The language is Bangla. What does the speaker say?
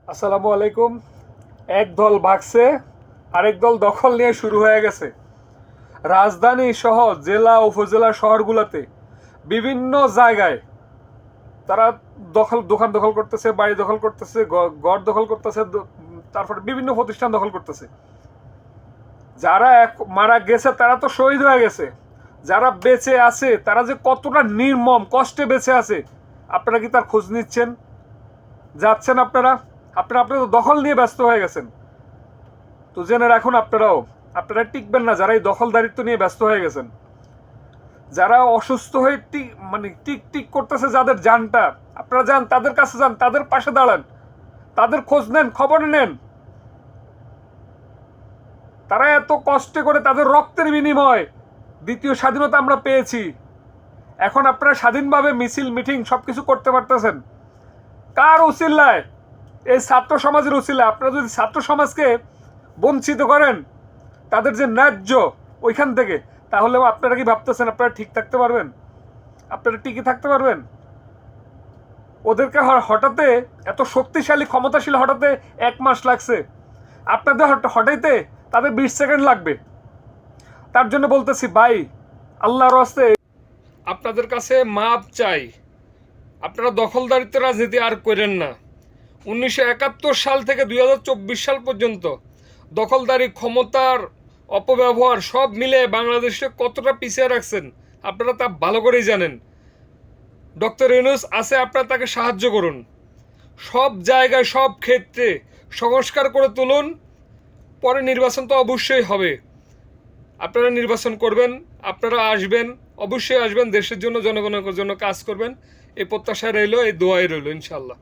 আসসালামু আলাইকুম। এক দল ভাগছে, আরেক দল দখল নিয়ে শুরু হয়ে গেছে। রাজধানী সহ জেলা উপজেলা শহরগুলোতে বিভিন্ন জায়গায় তারা দোকান দখল করতেছে, বাড়ি দখল করতেছে, ঘর দখল করতেছে, তারপরে বিভিন্ন প্রতিষ্ঠান দখল করতেছে। যারা মারা গেছে তারা তো শহীদ হয়ে গেছে, যারা বেঁচে আছে তারা যে কতটা নির্মম কষ্টে বেঁচে আছে আপনারা কি তার খোঁজ নিচ্ছেন? যাচ্ছেন আপনারা? আপনারা তো দখল নিয়ে ব্যস্ত হয়ে গেছেন। তো জেনে রাখুন আপনারা টিকবেন না যারা এই দখলদারিত্ব নিয়ে ব্যস্ত হয়ে গেছেন। যারা অসুস্থ হয়ে টিক টিক করতেছে, যাদের জানটা, আপনারা যান তাদের কাছে, যান তাদের পাশে দাঁড়ান, তাদের খোঁজ নেন, খবর নেন। তারা এত কষ্টে করে তাদের রক্তের বিনিময় দ্বিতীয় স্বাধীনতা আমরা পেয়েছি। এখন আপনারা স্বাধীনভাবে মিছিল মিটিং সবকিছু করতে পারতেছেন। কার উসিলায়? এই ছাত্র সমাজের উসিলায়। আপনারা যদি ছাত্র সমাজকে বঞ্চিত করেন তাদের যে ন্যায্য ওইখান থেকে, তাহলে আপনারা কি ভাবতেছেন আপনারা ঠিক থাকতে পারবেন? আপনারা টিকে থাকতে পারবেন? ওদেরকে হঠাতে, এত শক্তিশালী ক্ষমতাশীল হঠাতে 1 মাস লাগছে, আপনাদের হটাইতে তাদের 20 সেকেন্ড লাগবে। তার জন্য বলতেছি ভাই, আল্লাহর রাস্তে আপনাদের কাছে মাপ চাই। আপনারা দখলদারিত্ব রাজনীতি আর করেন না। 1971 সাল থেকে 2024 সাল পর্যন্ত দখলদারি, ক্ষমতার অপব্যবহার সব মিলে বাংলাদেশে কতটা পিছিয়ে রাখছেন আপনারা তা ভালো করেই জানেন। ডক্টর ইউনূস আছে, আপনারা তাকে সাহায্য করুন। সব জায়গায় সব ক্ষেত্রে সংস্কার করে তুলুন। পরে নির্বাচন তো অবশ্যই হবে, আপনারা নির্বাচন করবেন, আপনারা আসবেন, অবশ্যই আসবেন, দেশের জন্য জনগণের জন্য কাজ করবেন। এই প্রত্যাশা রইল, এই দোয়াই রইল, ইনশাল্লাহ।